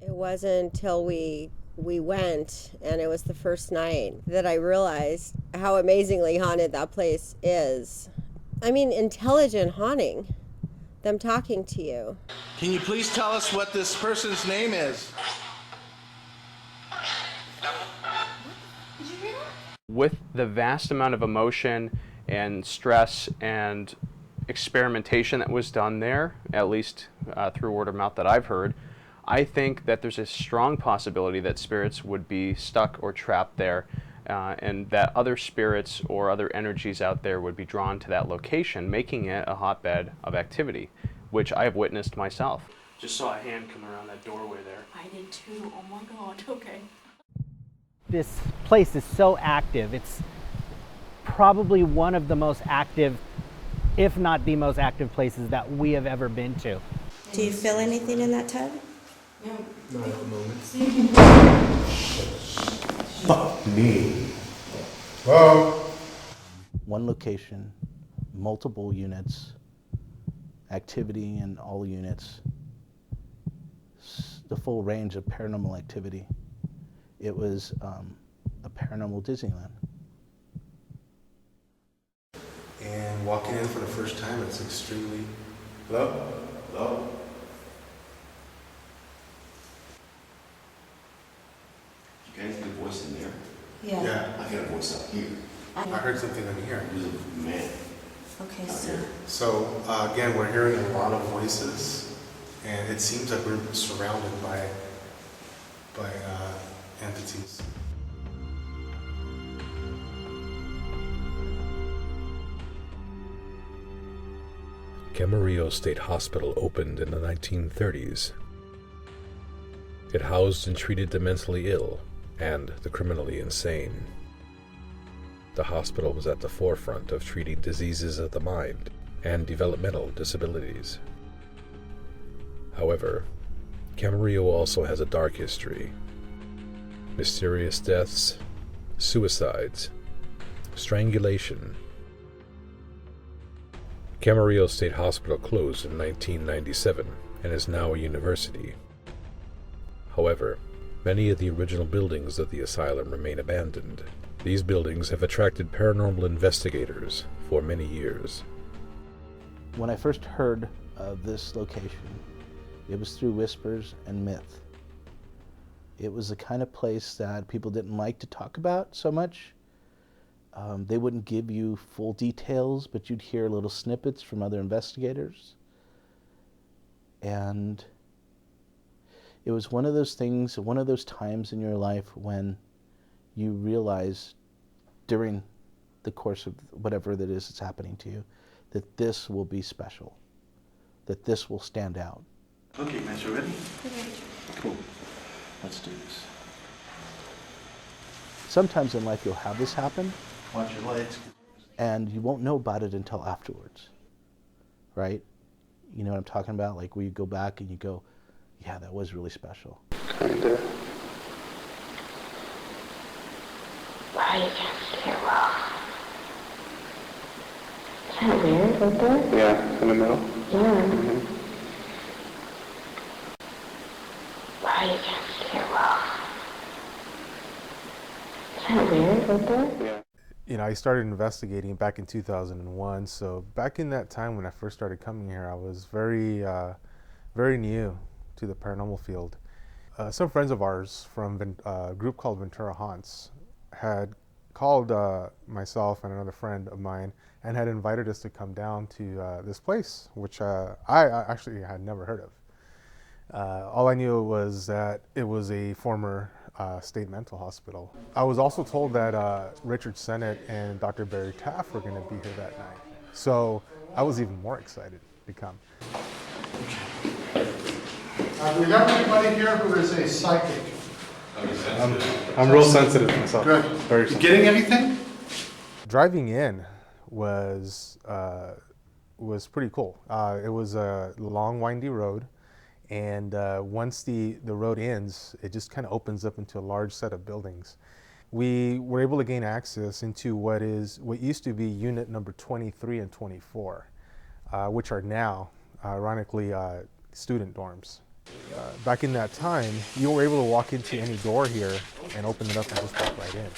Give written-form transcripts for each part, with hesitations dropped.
It wasn't until we went, and it was the first night, that I realized how amazingly haunted that place is. I mean, intelligent haunting. Them talking to you. Can you please tell us what this person's name is? With the vast amount of emotion and stress and experimentation that was done there, at least through word of mouth that I've heard, I think that there's a strong possibility that spirits would be stuck or trapped there, and that other spirits or other energies out there would be drawn to that location, making it a hotbed of activity, which I have witnessed myself. Just saw a hand come around that doorway there. I did too. Oh my God. Okay. This place is so active. It's probably one of the most active, if not the most active places that we have ever been to. Do you feel anything in that tub? No. Not at the moment. Fuck me. Hello? One location, multiple units, activity in all units, the full range of paranormal activity. It was a paranormal Disneyland. And walking in for the first time, it's extremely... Hello? Hello? You guys get a voice in there? Yeah. I got a voice up here. I heard something on here. It was a man Okay, out so here. So, again, we're hearing a lot of voices, and it seems like we're surrounded by entities. Camarillo State Hospital opened in the 1930s. It housed and treated the mentally ill and the criminally insane. The hospital was at the forefront of treating diseases of the mind and developmental disabilities. However, Camarillo also has a dark history. Mysterious deaths, suicides, strangulation. Camarillo State Hospital closed in 1997 and is now a university. However, many of the original buildings of the asylum remain abandoned. These buildings have attracted paranormal investigators for many years. When I first heard of this location, it was through whispers and myth. It was the kind of place that people didn't like to talk about so much. They wouldn't give you full details, but you'd hear little snippets from other investigators. And it was one of those things, one of those times in your life when you realize during the course of whatever that is that's happening to you, that this will be special, that this will stand out. Okay, guys, you ready? Cool. Let's do this. Sometimes in life you'll have this happen, Watch your lights. and you won't know about it until afterwards, right? You know what I'm talking about? Like where you go back and you go, yeah, that was really special. Kinda. Wow, you can't see it well. Is that weird right there? Yeah, in the middle. Yeah. Mm-hmm. Wow, you can't see it well. Is that weird right there? Yeah. You know, I started investigating back in 2001. So back in that time when I first started coming here, I was very new to the paranormal field. Some friends of ours from a group called Ventura Haunts had called myself and another friend of mine and had invited us to come down to this place, which I actually had never heard of. All I knew was that it was a former state mental hospital. I was also told that Richard Sennett and Dr. Barry Taff were going to be here that night. So I was even more excited to come. Do we have anybody here who is a psychic? I'm real sensitive myself. Good. Very You sensitive. getting anything? Driving in was pretty cool. It was a long, windy road, and once the road ends, it just kind of opens up into a large set of buildings. We were able to gain access into what used to be unit number 23 and 24, which are now, ironically, student dorms. Back in that time, you were able to walk into any door here and open it up and just walk right in.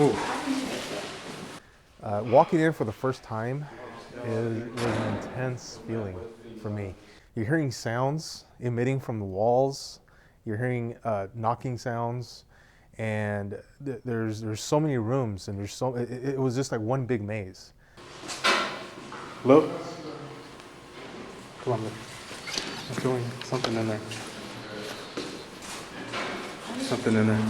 Ooh. Walking in for the first time was an intense feeling for me. You're hearing sounds emitting from the walls. You're hearing knocking sounds, and there's so many rooms, and it was just like one big maze. Hello? Come on, I'm feeling something in there. Something in there.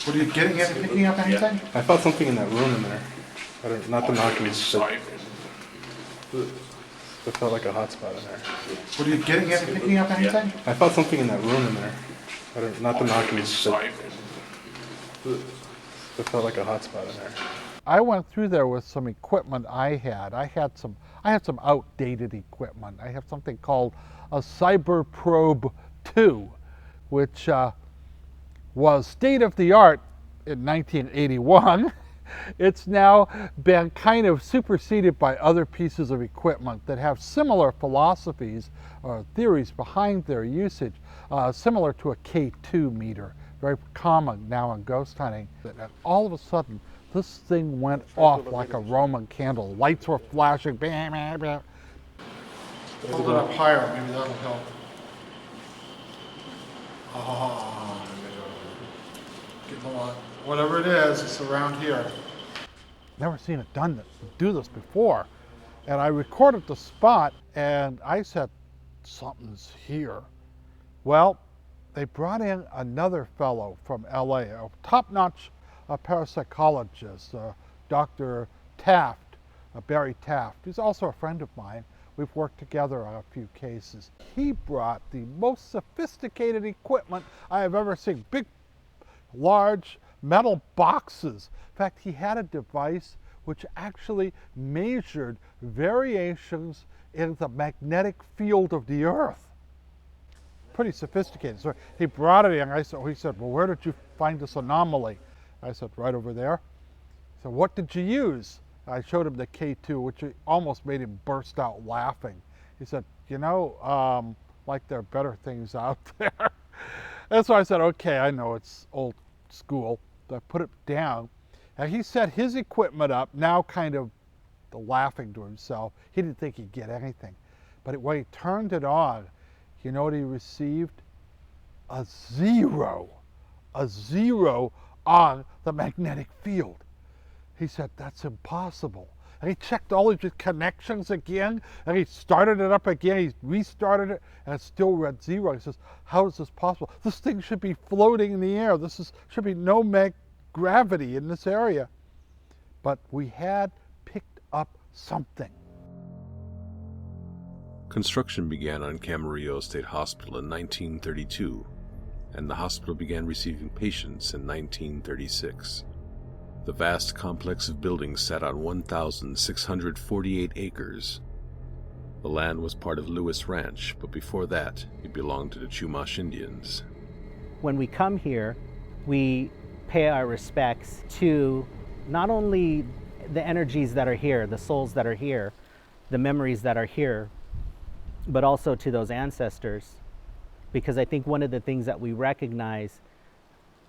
What are you getting at? Picking up anything? I felt something in that room in there. Not the knocking. It felt like a hot spot in there. What are you getting at? Picking up anything? I felt something in that room in there. Not the knocking. It felt like a hot spot in there. I went through there with some equipment I had. I had some outdated equipment. I have something called a Cyber Probe 2, which was state of the art in 1981. It's now been kind of superseded by other pieces of equipment that have similar philosophies or theories behind their usage, similar to a K2 meter, very common now in ghost hunting. And all of a sudden, this thing went off like a Roman candle. Lights were flashing. Bam, bam, bam. Hold it up higher, maybe that'll help. Oh, getting a lot. Whatever it is, it's around here. Never seen it do this before. And I recorded the spot, and I said, something's here. Well, they brought in another fellow from LA, a top-notch parapsychologist, Dr. Taft, Barry Taft. He's also a friend of mine. We've worked together on a few cases. He brought the most sophisticated equipment I have ever seen. Big, large metal boxes. In fact, he had a device which actually measured variations in the magnetic field of the Earth. Pretty sophisticated. So he brought it in. He said, well, where did you find this anomaly? I said, right over there. He said, what did you use? I showed him the K2, which almost made him burst out laughing. He said, you know, like there are better things out there. And so I said, okay, I know it's old school. So I put it down. And he set his equipment up, now kind of laughing to himself. He didn't think he'd get anything. But when he turned it on, you know what he received? A zero on the magnetic field. He said, that's impossible. And he checked all of his connections again, and he started it up again, he restarted it, and it still read zero. He says, how is this possible? This thing should be floating in the air. Should be no gravity in this area. But we had picked up something. Construction began on Camarillo State Hospital in 1932, and the hospital began receiving patients in 1936. The vast complex of buildings sat on 1,648 acres. The land was part of Lewis Ranch, but before that, it belonged to the Chumash Indians. When we come here, we pay our respects to not only the energies that are here, the souls that are here, the memories that are here, but also to those ancestors. Because I think one of the things that we recognize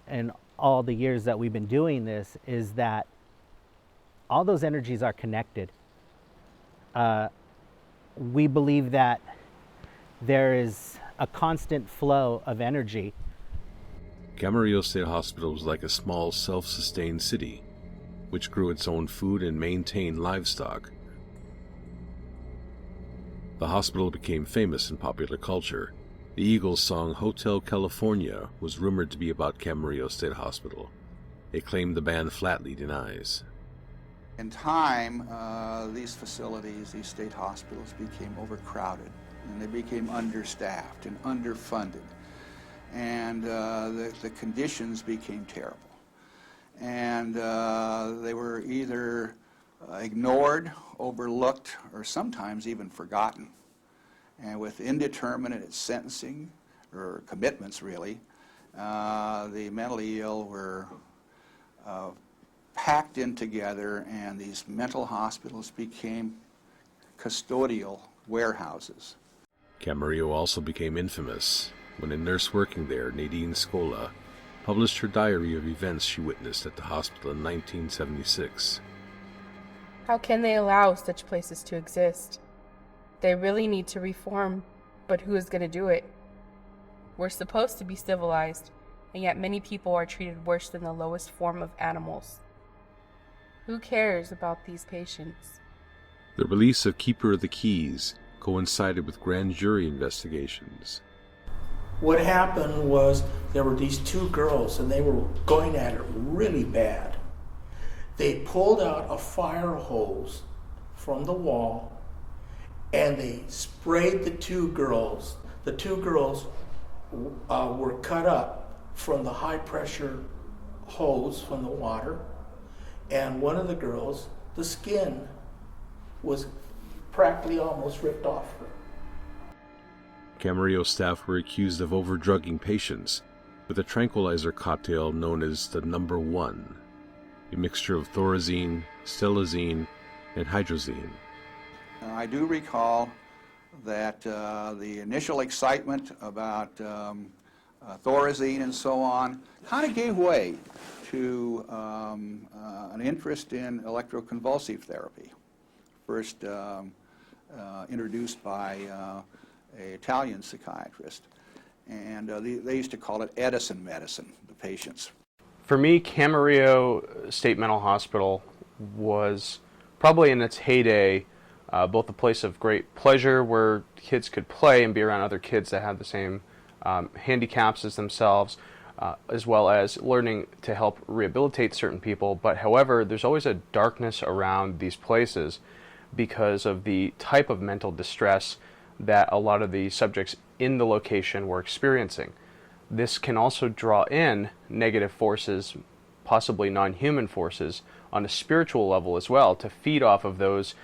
in all the years that we've been doing this is that all those energies are connected. We believe that there is a constant flow of energy. Camarillo State Hospital was like a small self-sustained city, which grew its own food and maintained livestock. The hospital became famous in popular culture. The Eagles' song Hotel California was rumored to be about Camarillo State Hospital. A claim the band flatly denies. In time, these facilities, these state hospitals became overcrowded, and they became understaffed and underfunded, and the conditions became terrible. And they were either ignored, overlooked, or sometimes even forgotten. And with indeterminate sentencing, or commitments really, The mentally ill were packed in together, and these mental hospitals became custodial warehouses. Camarillo also became infamous when a nurse working there, Nadine Scola, published her diary of events she witnessed at the hospital in 1976. How can they allow such places to exist? They really need to reform, but who is going to do it? We're supposed to be civilized, and yet many people are treated worse than the lowest form of animals. Who cares about these patients? The release of Keeper of the Keys coincided with grand jury investigations. What happened was there were these two girls, and they were going at it really bad. They pulled out a fire hose from the wall, and they sprayed the two girls. The two girls were cut up from the high-pressure hose from the water, and one of the girls, the skin was practically almost ripped off her. Camarillo staff were accused of overdrugging patients with a tranquilizer cocktail known as the number 1, a mixture of thorazine, stelazine, and hydrazine. I do recall that the initial excitement about thorazine and so on kind of gave way to an interest in electroconvulsive therapy, first introduced by an Italian psychiatrist. And they used to call it Edison medicine, the patients. For me, Camarillo State Mental Hospital was probably in its heyday both a place of great pleasure where kids could play and be around other kids that had the same handicaps as themselves, as well as learning to help rehabilitate certain people. But however, there's always a darkness around these places because of the type of mental distress that a lot of the subjects in the location were experiencing. This can also draw in negative forces, possibly non-human forces, on a spiritual level as well, to feed off of those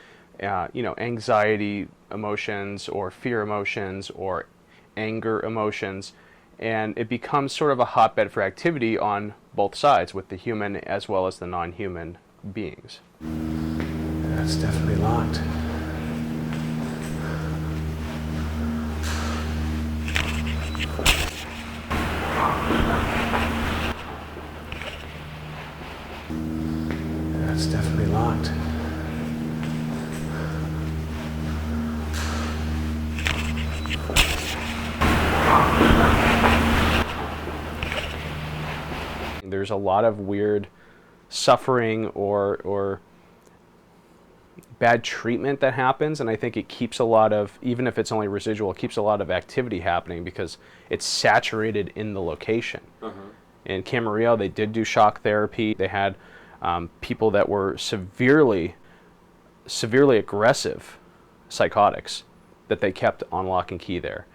anxiety emotions or fear emotions or anger emotions, and it becomes sort of a hotbed for activity on both sides, with the human as well as the non-human beings. That's definitely locked. That's definitely locked. There's a lot of weird suffering or bad treatment that happens, and I think it keeps a lot of, even if it's only residual, it keeps a lot of activity happening because it's saturated in the location. In Camarillo, they did do shock therapy. They had people that were severely aggressive psychotics that they kept on lock and key there.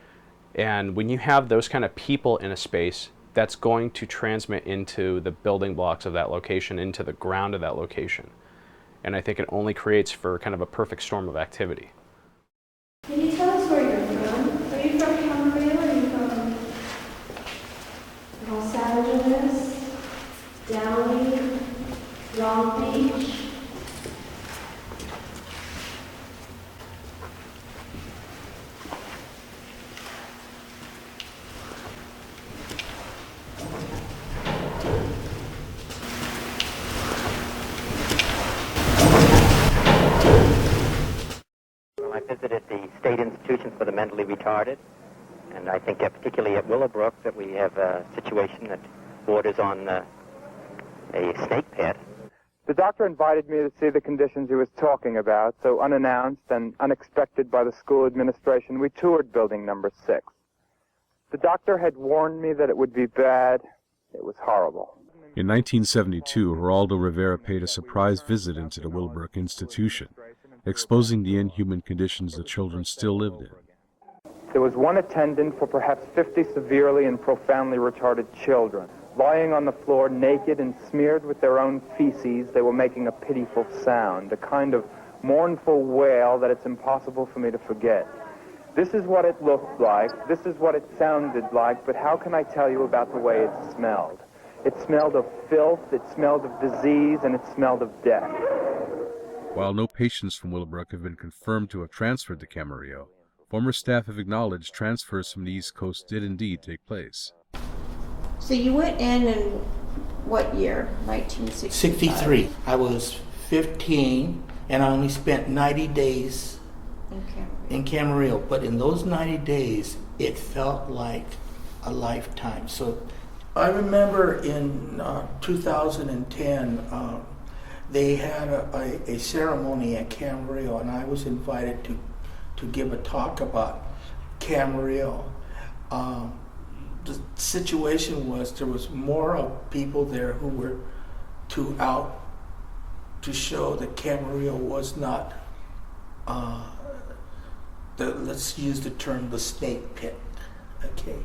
And when you have those kind of people in a space, that's going to transmit into the building blocks of that location, into the ground of that location. And I think it only creates for kind of a perfect storm of activity. Can you tell us where you're from? Are you from Camarillo or are you from Los Angeles, Downey, Long Beach? I visited the State Institution for the Mentally Retarded, and I think particularly at Willowbrook that we have a situation that borders on a snake pit. The doctor invited me to see the conditions he was talking about, so unannounced and unexpected by the school administration, we toured building number 6. The doctor had warned me that it would be bad. It was horrible. In 1972, Geraldo Rivera paid a surprise visit into the Willowbrook institution, exposing the inhuman conditions the children still lived in. There was one attendant for perhaps 50 severely and profoundly retarded children. Lying on the floor naked and smeared with their own feces, they were making a pitiful sound, a kind of mournful wail that it's impossible for me to forget. This is what it looked like, this is what it sounded like, but how can I tell you about the way it smelled? It smelled of filth, it smelled of disease, and it smelled of death. While no patients from Willowbrook have been confirmed to have transferred to Camarillo, former staff have acknowledged transfers from the East Coast did indeed take place. So you went in what year? 1963? 63. I was 15, and I only spent 90 days in Camarillo. But in those 90 days, it felt like a lifetime. So I remember in 2010, they had a ceremony at Camarillo, and I was invited to give a talk about Camarillo. The situation was there was more of people there who were out to show that Camarillo was not, let's use the term, the snake pit. Okay.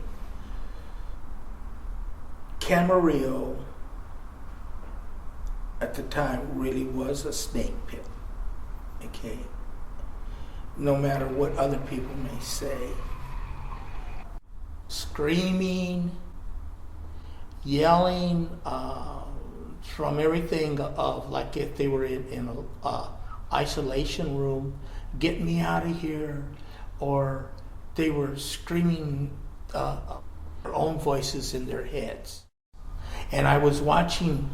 Camarillo at the time really was a snake pit. Okay. No matter what other people may say. Screaming, yelling, from everything of like if they were in a isolation room, get me out of here, or they were screaming their own voices in their heads. And I was watching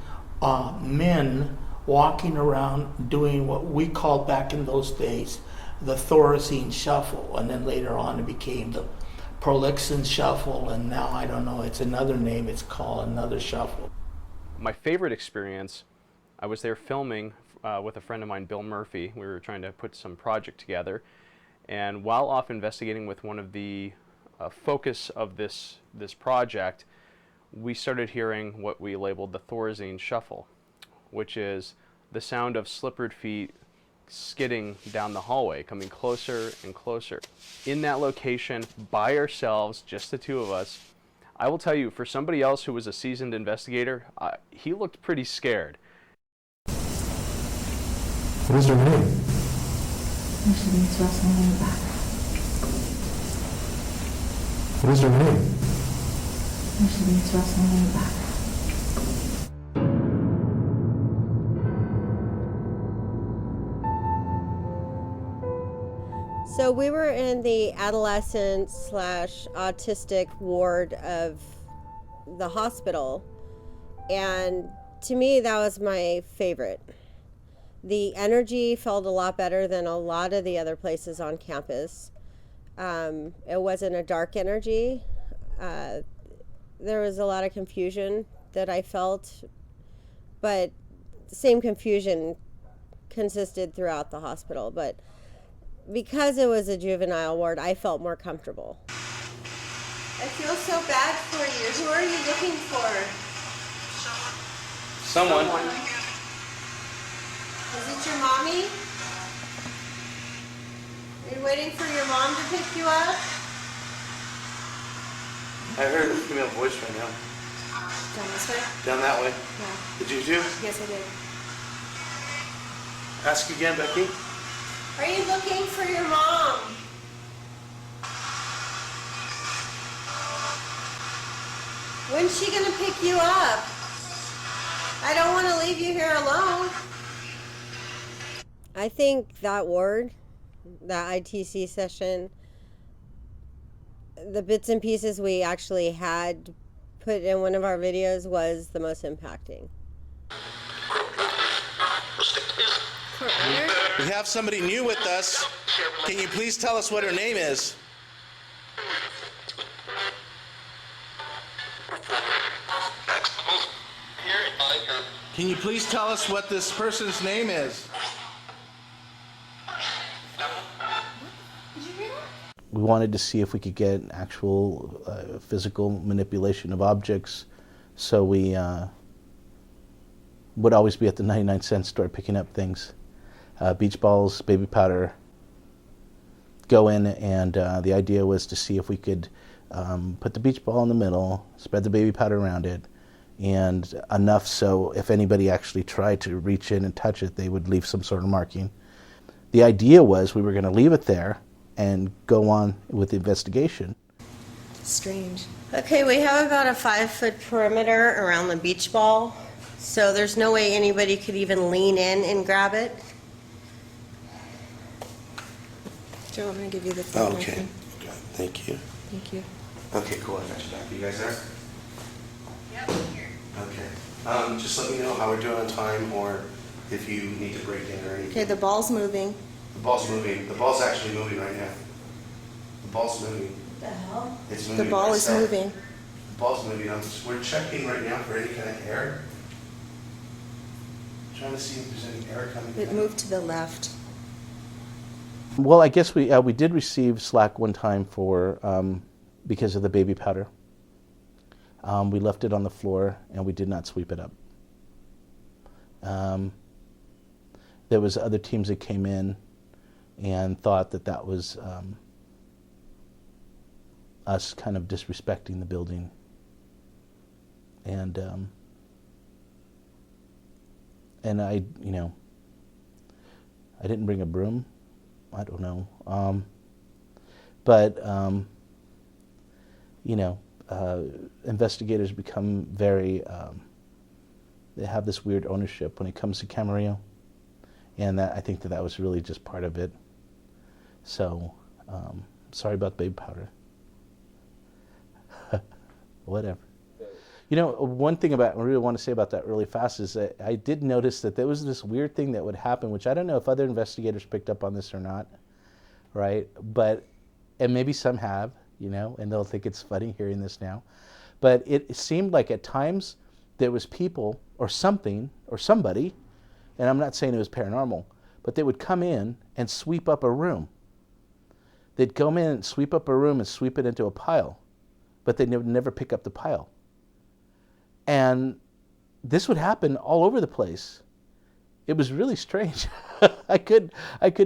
men walking around doing what we called back in those days the Thorazine shuffle, and then later on it became the Prolixin shuffle, and now I don't know, it's another name, it's called another shuffle. My favorite experience, I was there filming with a friend of mine, Bill Murphy. We were trying to put some project together, and while off investigating with one of the focus of this project, we started hearing what we labeled the Thorazine shuffle, which is the sound of slippered feet skidding down the hallway, coming closer and closer. In that location, by ourselves, just the two of us, I will tell you, for somebody else who was a seasoned investigator, he looked pretty scared. What is her name? What is her name? So we were in the adolescent / autistic ward of the hospital, and to me that was my favorite. The energy felt a lot better than a lot of the other places on campus. It wasn't a dark energy. There was a lot of confusion that I felt, but the same confusion consisted throughout the hospital. But because it was a juvenile ward, I felt more comfortable. I feel so bad for you. Who are you looking for? Someone. Is it your mommy? Are you waiting for your mom to pick you up? I heard a female voice right now. Down this way? Down that way. Yeah. Did you too? Yes, I did. Ask again, Becky. Are you looking for your mom? When's she gonna pick you up? I don't want to leave you here alone. I think that ward, that ITC session, the bits and pieces we actually had put in one of our videos was the most impacting. We have somebody new with us. Can you please tell us what her name is? Can you please tell us what this person's name is? We wanted to see if we could get actual physical manipulation of objects, so we would always be at the 99-cent store picking up things. Beach balls, baby powder, go in, and the idea was to see if we could put the beach ball in the middle, spread the baby powder around it, and enough so if anybody actually tried to reach in and touch it, they would leave some sort of marking. The idea was we were going to leave it there, and go on with the investigation. Strange. Okay, we have about a 5-foot perimeter around the beach ball, so there's no way anybody could even lean in and grab it. Do you want me to give you the phone? Okay. Good. Thank you. Thank you. Okay, cool. I got you back. You guys there? Yep, here. Okay. Just let me know how we're doing on time, or if you need to break in or anything. Okay, the ball's moving. The ball's moving. The ball's actually moving right now. The ball's moving. The hell? It's moving. The ball is moving. The ball's moving. We're checking right now for any kind of air. Trying to see if there's any air coming in. It moved to the left. Well, I guess we did receive slack one time for because of the baby powder. We left it on the floor and we did not sweep it up. There was other teams that came in and thought that was us kind of disrespecting the building, and I didn't bring a broom. I don't know. But investigators become very, they have this weird ownership when it comes to Camarillo. And I think that was really just part of it. So, sorry about baby powder. Whatever. One thing I really want to say about that really fast is that I did notice that there was this weird thing that would happen, which I don't know if other investigators picked up on this or not, right? And maybe some have, and they'll think it's funny hearing this now. But it seemed like at times there was people or something or somebody, and I'm not saying it was paranormal, but they would come in and sweep up a room. They'd come in and sweep up a room and sweep it into a pile, but they would never pick up the pile. And this would happen all over the place. It was really strange. I could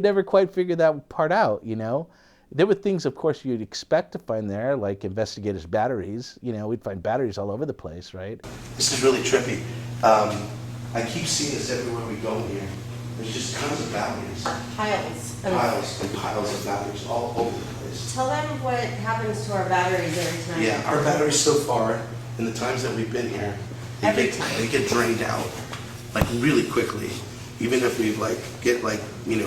never quite figure that part out, There were things, of course, you'd expect to find there, like investigators' batteries. We'd find batteries all over the place, right? This is really trippy. I keep seeing this everywhere we go here. There's just tons of batteries. Piles. Piles and piles of batteries all over the place. Tell them what happens to our batteries every time. Yeah, our batteries so far, in the times that we've been here, they get drained out, like really quickly. Even if we get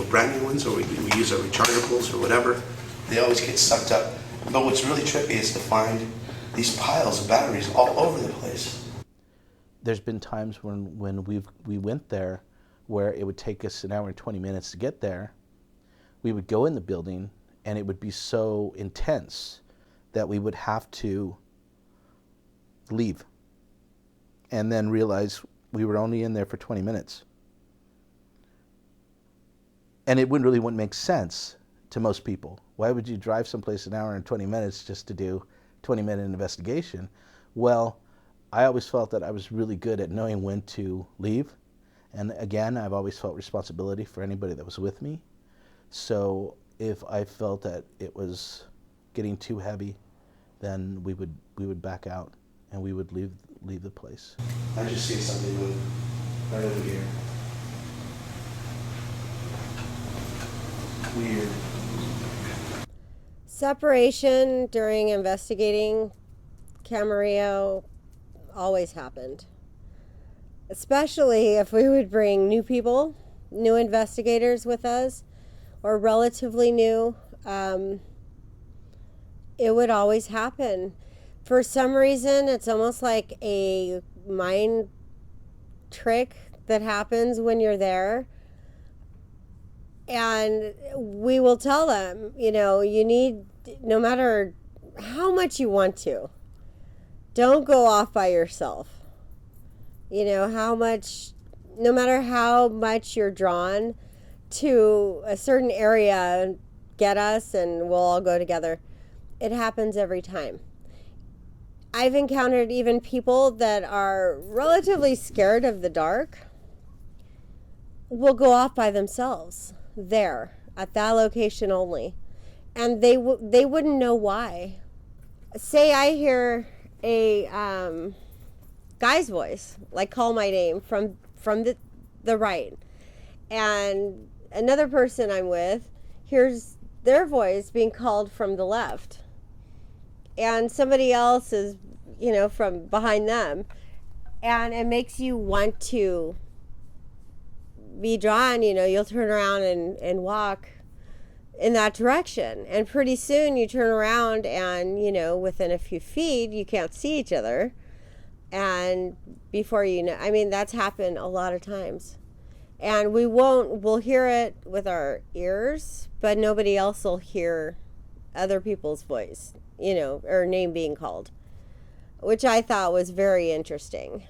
brand new ones, or we use our rechargeables or whatever, they always get sucked up. But what's really trippy is to find these piles of batteries all over the place. There's been times when we went there where it would take us an hour and 20 minutes to get there. We would go in the building and it would be so intense that we would have to leave and then realize we were only in there for 20 minutes. And it wouldn't make sense to most people. Why would you drive someplace an hour and 20 minutes just to do 20-minute investigation? Well, I always felt that I was really good at knowing when to leave. And again, I've always felt responsibility for anybody that was with me. So if I felt that it was getting too heavy, then we would back out and we would leave the place. I just see something move right over here. Weird. Separation during investigating Camarillo always happened. Especially if we would bring new people, new investigators with us, or relatively new. It would always happen. For some reason, it's almost like a mind trick that happens when you're there. And we will tell them, you need, no matter how much you want to, don't go off by yourself. No matter how much you're drawn to a certain area, get us and we'll all go together. It happens every time. I've encountered even people that are relatively scared of the dark will go off by themselves there at that location only. And they wouldn't know why. Say I hear a guy's voice, like call my name from the right, and another person I'm with hears their voice being called from the left. And somebody else is, from behind them. And it makes you want to be drawn, you'll turn around and walk in that direction. And pretty soon you turn around and, within a few feet, you can't see each other. And before you know, that's happened a lot of times. And we'll hear it with our ears, but nobody else will hear other people's voice, or name being called, which I thought was very interesting.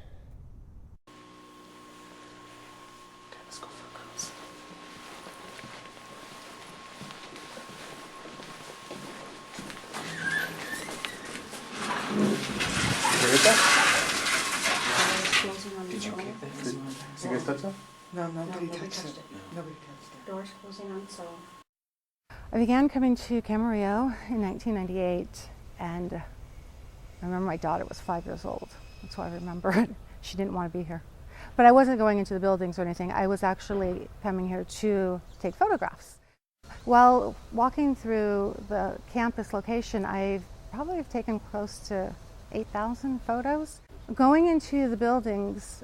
Let's go for girls. Did you kick that? Did you guys touch that? No, nobody touched it. Nobody touched it. Doors closing on its own. I began coming to Camarillo in 1998, and I remember my daughter was 5 years old. That's why I remember it. She didn't want to be here. But I wasn't going into the buildings or anything. I was actually coming here to take photographs. While walking through the campus location, I've probably taken close to 8,000 photos. Going into the buildings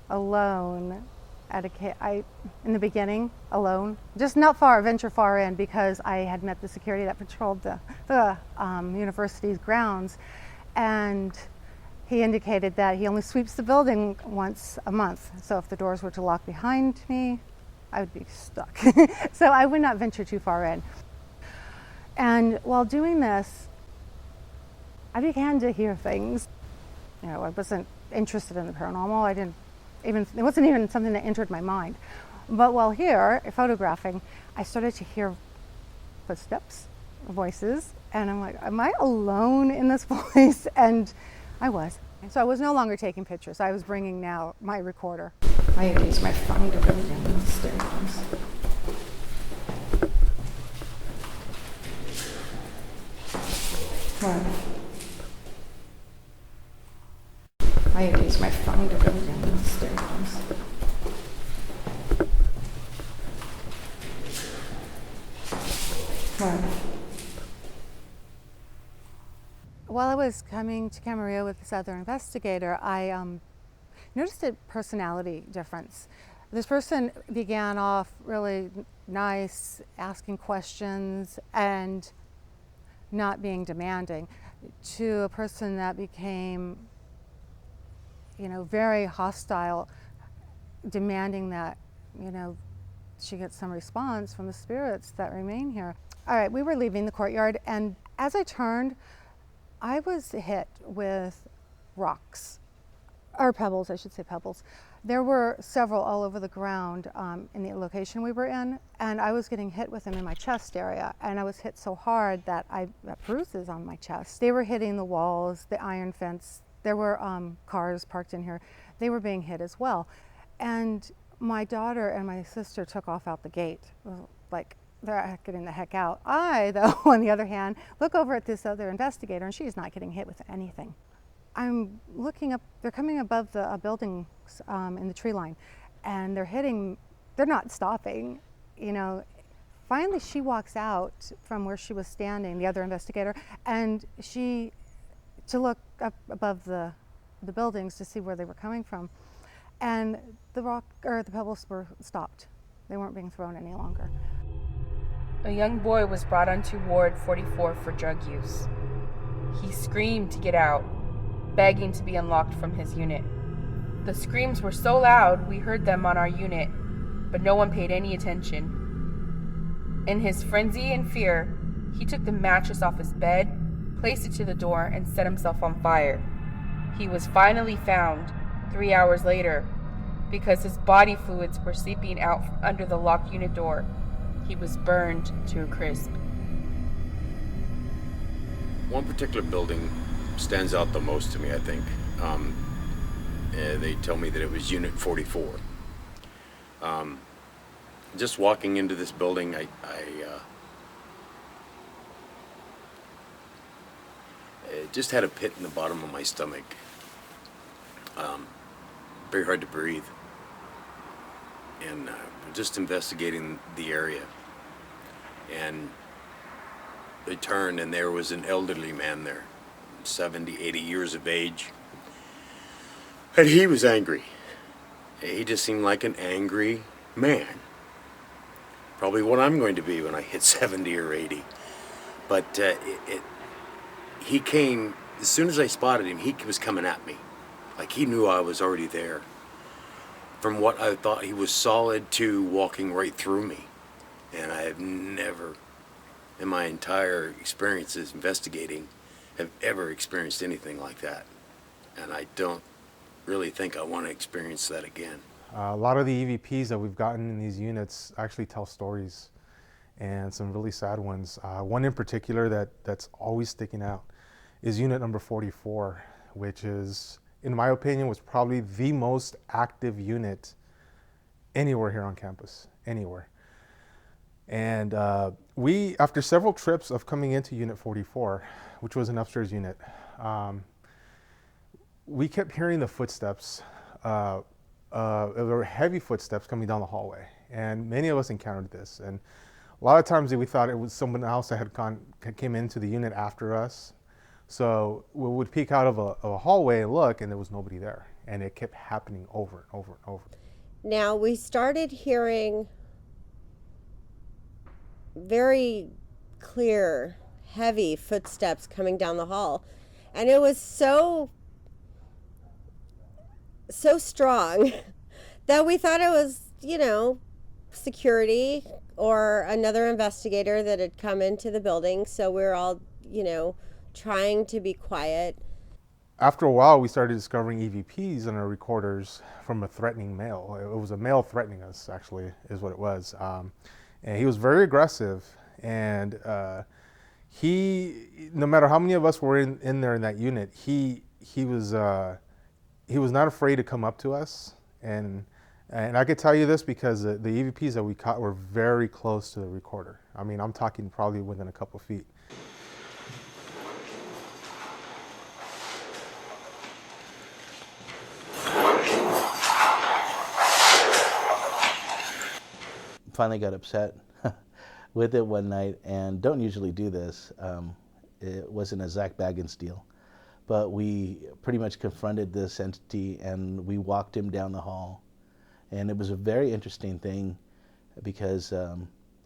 alone, in the beginning, alone, just not venture far in, because I had met the security that patrolled the university's grounds, and he indicated that he only sweeps the building once a month. So if the doors were to lock behind me, I would be stuck. So I would not venture too far in. And while doing this, I began to hear things. I wasn't interested in the paranormal. It wasn't even something that entered my mind. But while here, photographing, I started to hear footsteps, voices, and I'm like, am I alone in this place? And I was. So I was no longer taking pictures. I was bringing now my recorder. I used my phone to bring down the stairs. What? I used my phone to bring down the stairs. What? While I was coming to Camarillo with this other investigator, I noticed a personality difference. This person began off really nice, asking questions and not being demanding, to a person that became, very hostile, demanding that, she gets some response from the spirits that remain here. All right, we were leaving the courtyard, and as I turned, I was hit with rocks, or pebbles, I should say pebbles. There were several all over the ground in the location we were in, and I was getting hit with them in my chest area, and I was hit so hard that I got bruises on my chest. They were hitting the walls, the iron fence. There were cars parked in here. They were being hit as well. And my daughter and my sister took off out the gate, like, they're getting the heck out. I, though, on the other hand, look over at this other investigator, and she's not getting hit with anything. I'm looking up, they're coming above the buildings in the tree line, and they're not stopping, Finally, she walks out from where she was standing, the other investigator, and to look up above the buildings to see where they were coming from. And the pebbles were stopped. They weren't being thrown any longer. A young boy was brought onto Ward 44 for drug use. He screamed to get out, begging to be unlocked from his unit. The screams were so loud we heard them on our unit, but no one paid any attention. In his frenzy and fear, he took the mattress off his bed, placed it to the door, and set himself on fire. He was finally found 3 hours later because his body fluids were seeping out under the locked unit door. He was burned to a crisp. One particular building stands out the most to me, I think. They tell me that it was Unit 44. Just walking into this building, I just had a pit in the bottom of my stomach. Very hard to breathe. And just investigating the area, And they turned, and there was an elderly man there, 70, 80 years of age. And he was angry. He just seemed like an angry man. Probably what I'm going to be when I hit 70 or 80. But he came, as soon as I spotted him, he was coming at me. Like he knew I was already there. From what I thought, he was solid to walking right through me. And I have never, in my entire experiences investigating, have ever experienced anything like that. And I don't really think I want to experience that again. A lot of the EVPs that we've gotten in these units actually tell stories, and some really sad ones. One in particular that's always sticking out is unit number 44, which is, in my opinion, was probably the most active unit anywhere here on campus, anywhere. And we, after several trips of coming into unit 44, which was an upstairs unit, we kept hearing the footsteps. There were heavy footsteps coming down the hallway, and many of us encountered this. And a lot of times we thought it was someone else that came into the unit after us. So we would peek out of a hallway and look, and there was nobody there. And it kept happening over and over and over. Now we started hearing very clear, heavy footsteps coming down the hall. And it was so strong that we thought it was, security or another investigator that had come into the building. So we were all, trying to be quiet. After a while, we started discovering EVPs in our recorders from a threatening male. It was a male threatening us, actually, is what it was. And he was very aggressive. And no matter how many of us were in there in that unit, he was not afraid to come up to us. And I could tell you this because the EVPs that we caught were very close to the recorder. I mean, I'm talking probably within a couple feet. Finally got upset with it one night, and don't usually do this. It wasn't a Zach Baggins deal, but we pretty much confronted this entity, and we walked him down the hall. And it was a very interesting thing because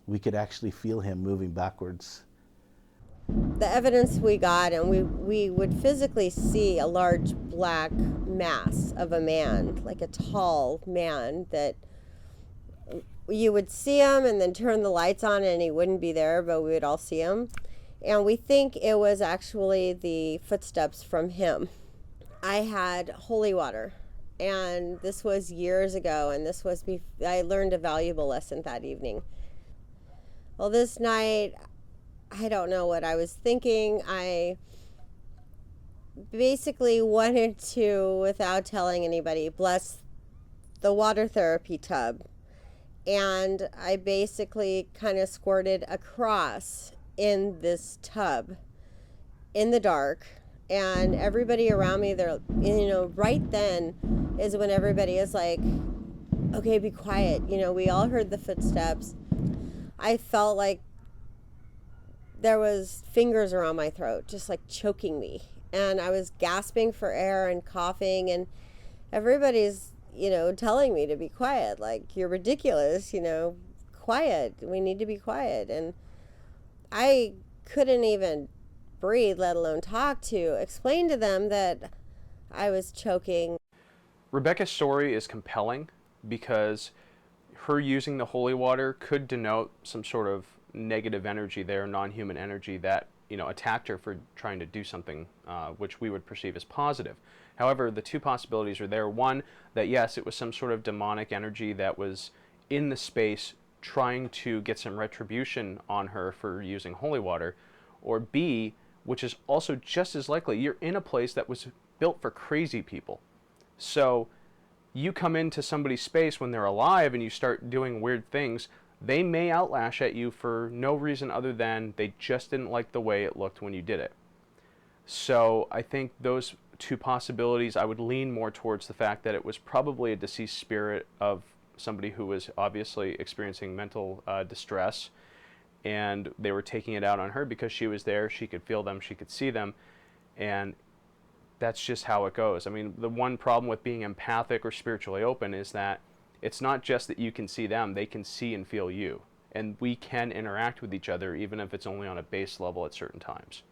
we could actually feel him moving backwards. The evidence we got, and we would physically see a large black mass of a man, like a tall man, that you would see him and then turn the lights on and he wouldn't be there, but we would all see him. And we think it was actually the footsteps from him. I had holy water, and this was years ago, and I learned a valuable lesson that evening. Well, this night, I don't know what I was thinking. I basically wanted to, without telling anybody, bless the water therapy tub. And I basically kind of squirted a cross in this tub in the dark. And everybody around me, they're, right then is when everybody is like, okay, be quiet. We all heard the footsteps. I felt like there was fingers around my throat, just like choking me. And I was gasping for air and coughing, and everybody's, telling me to be quiet. Like, you're ridiculous, quiet. We need to be quiet. And I couldn't even breathe, let alone talk to explain to them that I was choking. Rebecca's story is compelling because her using the holy water could denote some sort of negative energy there, non-human energy that, attacked her for trying to do something which we would perceive as positive. However, the two possibilities are there. One, that yes, it was some sort of demonic energy that was in the space trying to get some retribution on her for using holy water. Or B, which is also just as likely, you're in a place that was built for crazy people. So you come into somebody's space when they're alive and you start doing weird things, they may outlash at you for no reason other than they just didn't like the way it looked when you did it. So I think those two possibilities, I would lean more towards the fact that it was probably a deceased spirit of somebody who was obviously experiencing mental distress, and they were taking it out on her because she was there, she could feel them, she could see them, and that's just how it goes. I mean, the one problem with being empathic or spiritually open is that it's not just that you can see them, they can see and feel you. And we can interact with each other even if it's only on a base level at certain times.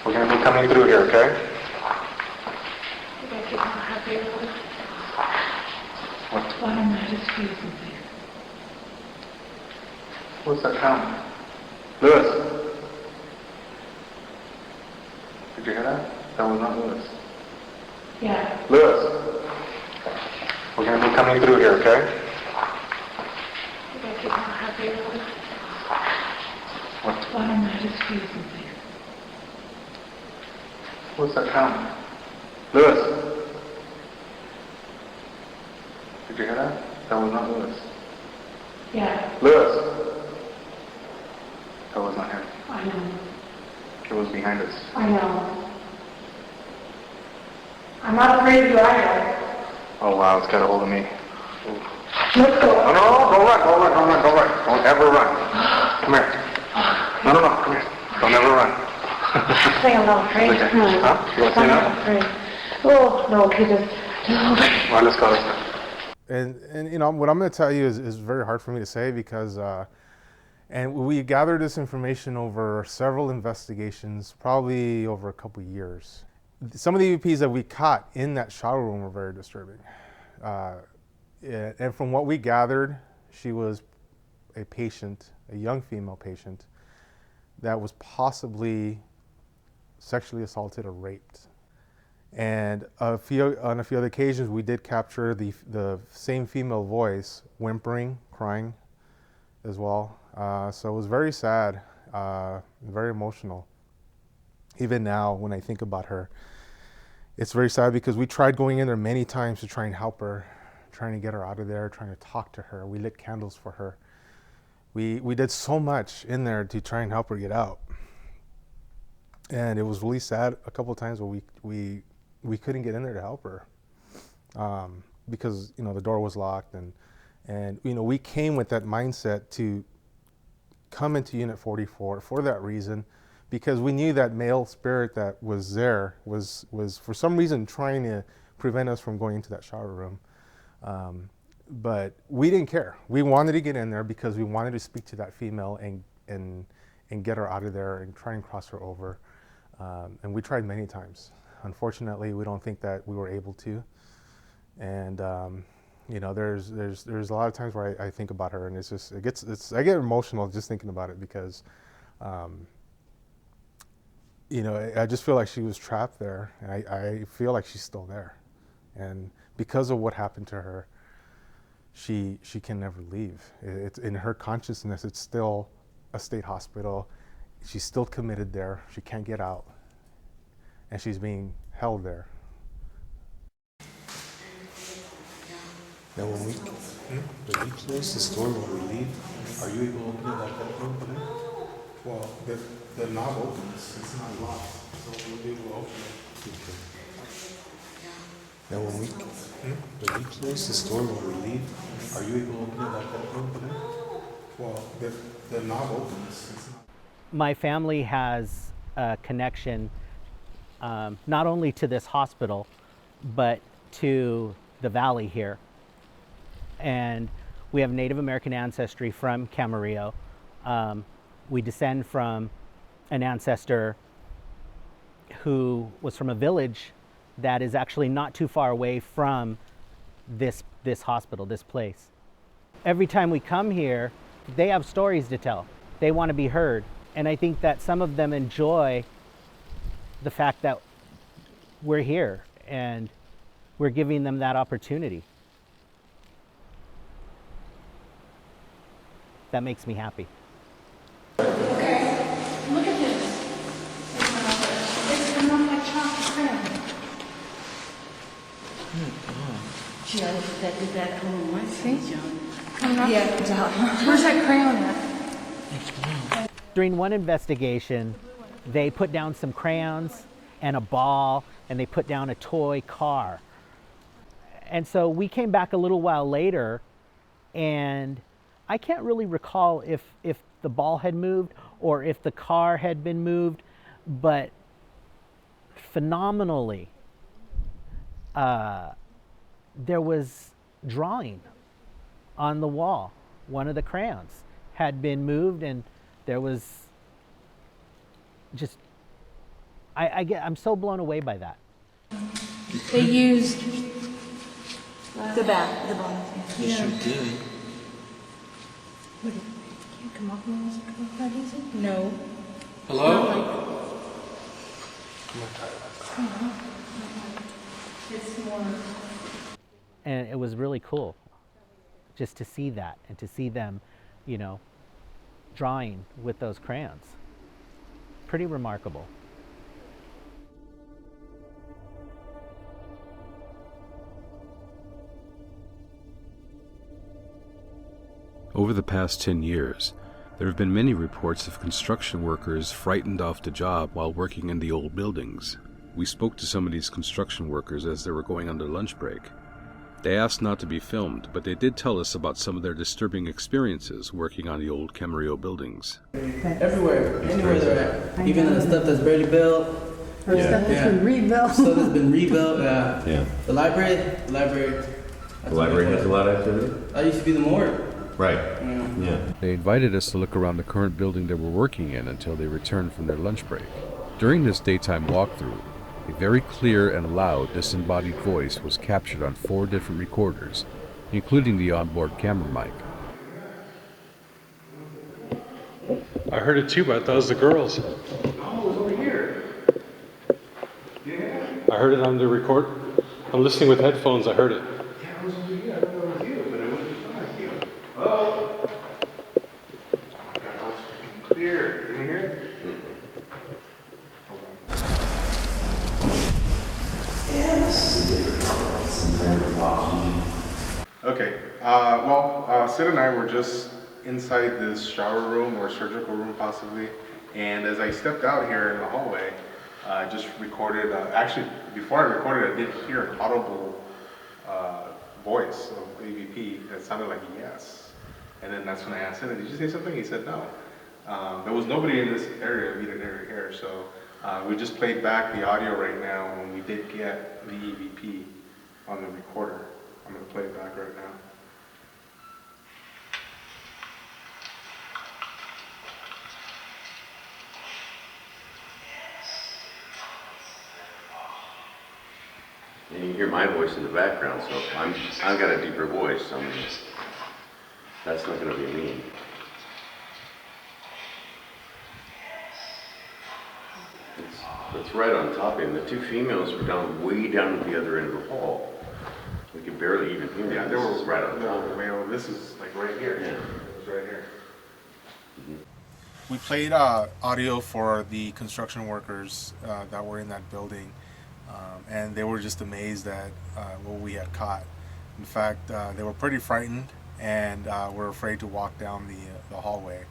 We're going to be coming through here, okay? Bottom right is freezing, please. What's that sound? Lewis! Did you hear that? That was not Lewis. Yeah. Lewis! We're going to be coming through here, okay? Bottom right is freezing, please. What's that sound? Lewis! Did you hear that? That was not Lewis. Yeah. Lewis! That was not him. I know. It was behind us. I know. I'm not afraid of you either. Oh wow, it's got a hold of me. Let's go. No, don't run, don't run, don't run, don't run. Don't ever run. Come here. No, come here. Don't ever run. Say I'm not afraid. Okay. Huh? You want to say I'm that? not afraid. Oh, no, okay, just... All right, let's go. And you know, what I'm going to tell you is very hard for me to say because, and we gathered this information over several investigations, probably over a couple years. Some of the EVPs that we caught in that shower room were very disturbing. And from what we gathered, she was a patient, a young female patient, that was possibly sexually assaulted or raped. And on a few other occasions, we did capture the same female voice whimpering, crying as well. So it was very sad, very emotional. Even now, when I think about her, it's very sad because we tried going in there many times to try and help her, trying to get her out of there, trying to talk to her. We lit candles for her. We did so much in there to try and help her get out. And it was really sad a couple of times where we couldn't get in there to help her because, you know, the door was locked and you know, we came with that mindset to come into Unit 44 for that reason, because we knew that male spirit that was there was for some reason trying to prevent us from going into that shower room. But we didn't care. We wanted to get in there because we wanted to speak to that female and get her out of there and try and cross her over. And we tried many times. Unfortunately, we don't think that we were able to. And you know, there's a lot of times where I think about her, and it's just I get emotional just thinking about it because you know, I just feel like she was trapped there, and I feel like she's still there. And because of what happened to her, she can never leave. It's in her consciousness, it's still a state hospital. She's still committed there. She can't get out, and she's being held there. Now, when we close this door when we leave, are you able to open it like that door? Well, the knob opens. It's not locked, so we'll be able to open it. Okay. Now, when we close this door when we leave, are you able to open it like that door? Well, the knob opens. It's not. My family has a connection not only to this hospital, but to the valley here. And we have Native American ancestry from Camarillo. We descend from an ancestor who was from a village that is actually not too far away from this hospital, this place. Every time we come here, they have stories to tell. They want to be heard. And I think that some of them enjoy the fact that we're here and we're giving them that opportunity. That makes me happy. Okay, look at this. It's come off like chocolate crayon. Gee, I looked at that, did that come on my face, John? Yeah, it's out. Where's that crayon at? During one investigation, they put down some crayons and a ball, and they put down a toy car. And so we came back a little while later, and I can't really recall if the ball had moved or if the car had been moved, but phenomenally, there was drawing on the wall. One of the crayons had been moved, and there was just, I'm so blown away by that. They used the back, the bottom. Yes, you did. Can you come up and come up that easy? No. Hello? It's more. And it was really cool just to see that and to see them, you know, drawing with those crayons. Pretty remarkable. Over the past 10 years, there have been many reports of construction workers frightened off the job while working in the old buildings. We spoke to some of these construction workers as they were going on their lunch break. They asked not to be filmed, but they did tell us about some of their disturbing experiences working on the old Camarillo buildings. Everywhere, anywhere they're at. Even the stuff that's barely built. Or stuff that's been rebuilt. Stuff that's been rebuilt, yeah. Yeah. The library. The library has a lot of activity? That used to be the morgue. Right. Yeah. They invited us to look around the current building they were working in until they returned from their lunch break. During this daytime walkthrough, a very clear and loud disembodied voice was captured on 4 different recorders, including the onboard camera mic. I heard it too, but I thought it was the girls. Oh, it was over here. Yeah. I heard it on the record. I'm listening with headphones. I heard it. Yeah, it was over here. I thought it was you, but it wasn't like you. Oh! Oh my God, that was freaking clear. Did you hear it? Okay, Sid and I were just inside this shower room or surgical room possibly, and as I stepped out here in the hallway, I just recorded, actually before I recorded I did hear an audible voice of AVP that sounded like a yes. And then that's when I asked him, did you say something? He said no. There was nobody in this area, immediate area here, so we just played back the audio right now when we did get the EVP on the recorder. I'm going to play it back right now. And you hear my voice in the background, so I've got a deeper voice, so that's not going to be me. It's right on top of him. The 2 females were down way down at the other end of the hall. We could barely even hear them. Yeah, This is right on top. Well, this is like right here. Yeah. It was right here. We played audio for the construction workers that were in that building, and they were just amazed at what we had caught. In fact, they were pretty frightened and were afraid to walk down the hallway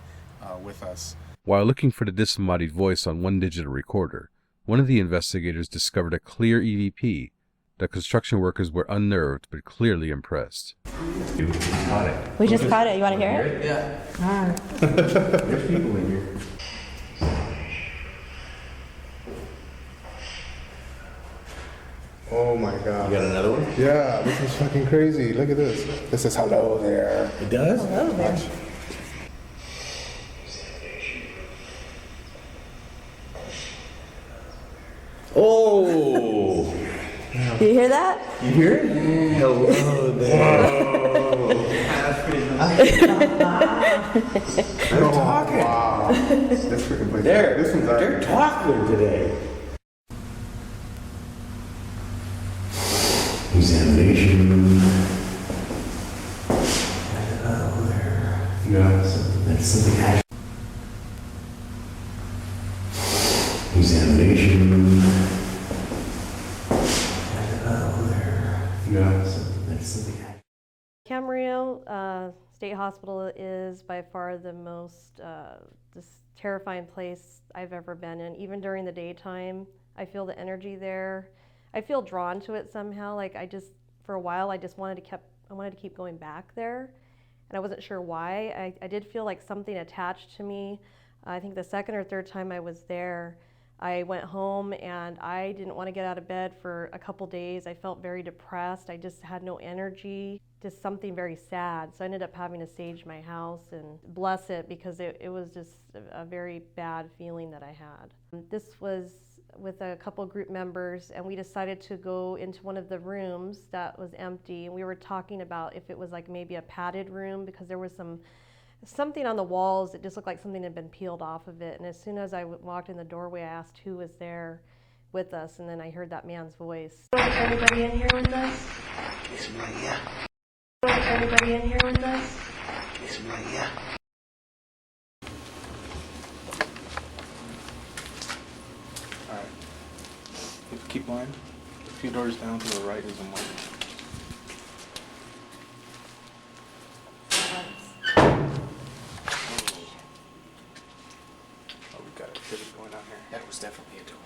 with us. While looking for the disembodied voice on one digital recorder, one of the investigators discovered a clear EVP. The construction workers were unnerved but clearly impressed. We just caught it. We just caught it. You want to hear it? Yeah. There's people in here. Oh my God. You got another one? Yeah, this is fucking crazy. Look at this. This is hello there. It does? Hello there. Watch. Oh! Do you hear that? You hear it? Hello there. They're talking. Wow. This freaking place. They're talking today. Examination. Hello there. No, that's something. Examination. Hello there. No, that's something. Camarillo State Hospital is by far the most terrifying place I've ever been in. Even during the daytime, I feel the energy there. I feel drawn to it somehow. Like for a while, I wanted to keep going back there. and I wasn't sure why. I did feel like something attached to me. I think the second or third time I was there, I went home and I didn't want to get out of bed for a couple days. I felt very depressed. I just had no energy, just something very sad. So I ended up having to sage my house and bless it because it was just a very bad feeling that I had. This was with a couple group members, and we decided to go into one of the rooms that was empty, and we were talking about if it was like maybe a padded room, because there was something on the walls that just looked like something had been peeled off of it. And as soon as I walked in the doorway, I asked who was there with us, and then I heard that man's voice. Is anybody in here with us? It's Maria. Is anybody in here with us? It's Maria. Alright. Keep going. A few doors down to the right is a mark. Oh, we got a pivot going on here. That was definitely a door.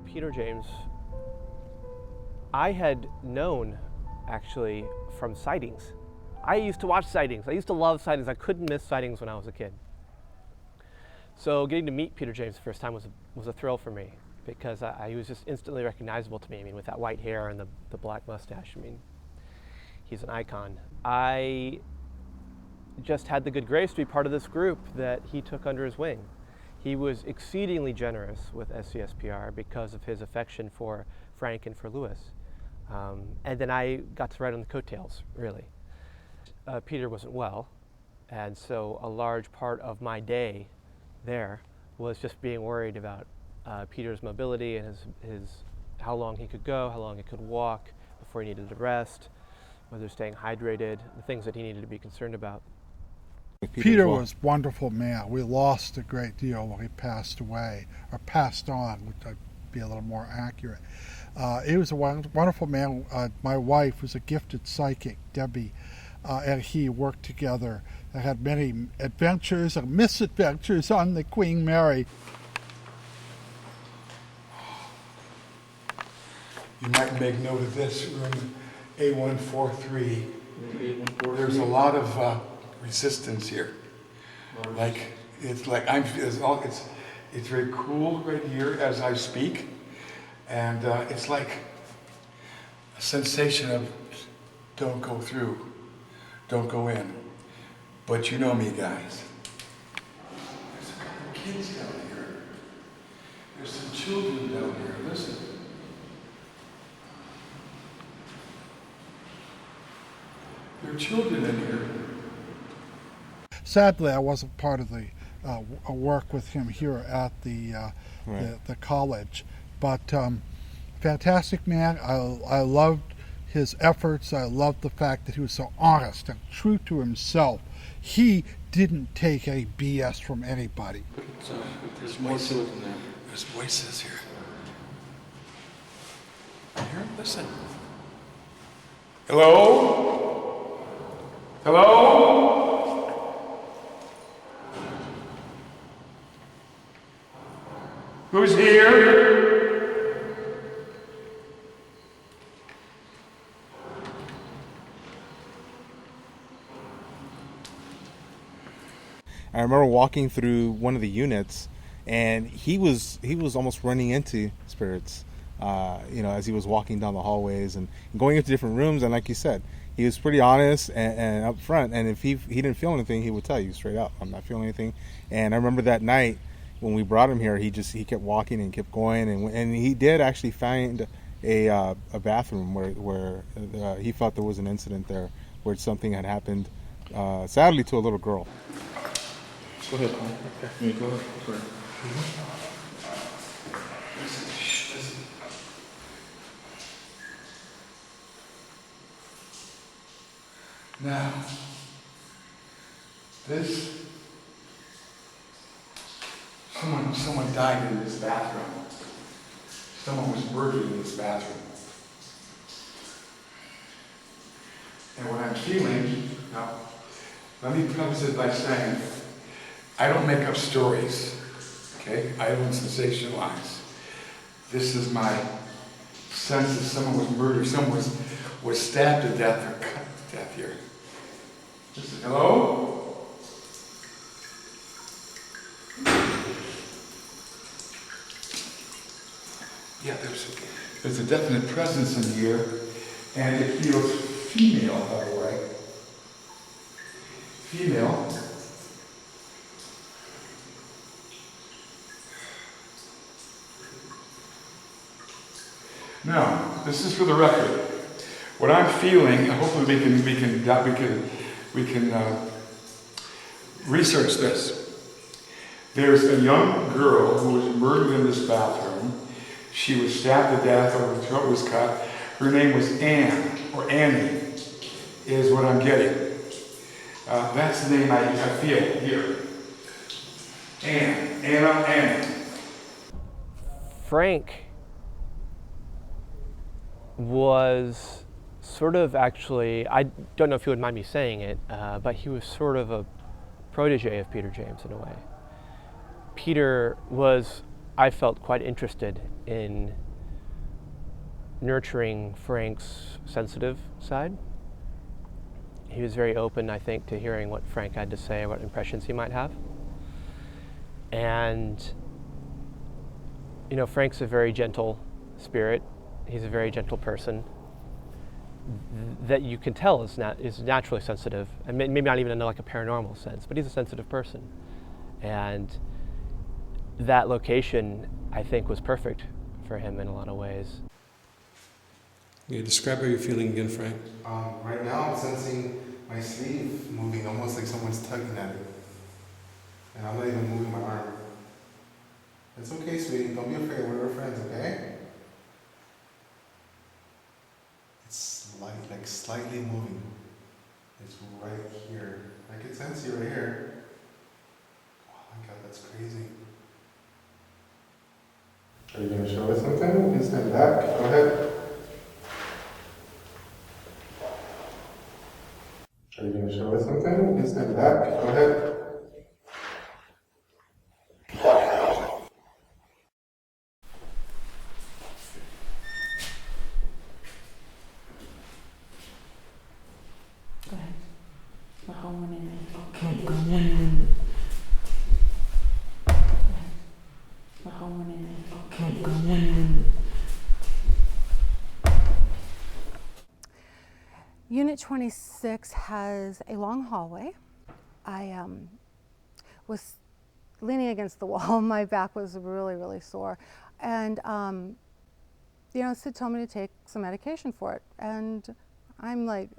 Peter James, I had known actually from sightings. I used to watch sightings. I used to love sightings. I couldn't miss sightings when I was a kid. So getting to meet Peter James the first time was a thrill for me, because he was just instantly recognizable to me. I mean, with that white hair and the black mustache, I mean, he's an icon. I just had the good grace to be part of this group that he took under his wing. He was exceedingly generous with SCSPR because of his affection for Frank and for Lewis. And then I got to ride on the coattails, really. Peter wasn't well, and so a large part of my day there was just being worried about Peter's mobility and his how long he could go, how long he could walk before he needed to rest, whether staying hydrated, the things that he needed to be concerned about. Peter was a wonderful man. We lost a great deal when he passed away, or passed on, which would be a little more accurate. He was a wonderful man. My wife was a gifted psychic, Debbie, and he worked together and had many adventures and misadventures on the Queen Mary. You might make note of this, room A143. There's a lot of resistance here. Like it's very cool right here as I speak, and it's like a sensation of don't go through, don't go in. But you know me, guys. There's a couple of kids down here. There's some children down here. Listen. There are children in here. Sadly, I wasn't part of the work with him here at the college, but fantastic man. I loved his efforts. I loved the fact that he was so honest and true to himself. He didn't take any BS from anybody. There's voices in there. There's voices here. Here, listen. Hello? Hello? Who's here? I remember walking through one of the units, and he was almost running into spirits, as he was walking down the hallways and going into different rooms. And like you said, he was pretty honest and up front. And if he didn't feel anything, he would tell you straight up, "I'm not feeling anything." And I remember that night when we brought him here, he kept walking and kept going, and he did actually find a bathroom where he thought there was an incident there where something had happened, sadly, to a little girl. Go ahead. Okay. Go ahead. Listen. Now, someone died in this bathroom. Someone was murdered in this bathroom. And what I'm feeling, now, let me preface it by saying, I don't make up stories. Okay, I don't sensationalize. This is my sense that someone was murdered, someone was stabbed to death or cut to death here. This is, hello? Yeah, there's a definite presence in here, and it feels female, by the way. Female. Now, this is for the record. What I'm feeling, hopefully we can research this. There's a young girl who was murdered in this bathroom. She was stabbed to death, or her throat was cut. Her name was Anne, or Annie, is what I'm getting. That's the name I feel here. Annie. Frank was sort of actually, I don't know if you would mind me saying it, but he was sort of a protege of Peter James in a way. Peter was, I felt, quite interested in nurturing Frank's sensitive side. He was very open, I think, to hearing what Frank had to say, what impressions he might have. And, you know, Frank's a very gentle spirit. He's a very gentle person that you can tell is naturally sensitive, and maybe not even in like a paranormal sense, but he's a sensitive person. And that location, I think, was perfect for him in a lot of ways. Yeah, describe how you're feeling again, Frank. Right now I'm sensing my sleeve moving, almost like someone's tugging at it. And I'm not even moving my arm. It's okay, sweetie. Don't be afraid. We're friends, okay? It's like slightly moving. It's right here. I can sense you right here. Oh my God, that's crazy. Are you going to show us something? You can stand back. Go ahead. Are you going to show us something? You can stand back. Go ahead. Go ahead. We're going in. Okay, going in. We're going in. Okay, going in. Unit 26 has a long hallway. I was leaning against the wall. My back was really, really sore. And, you know, Sid told me to take some medication for it. And I'm like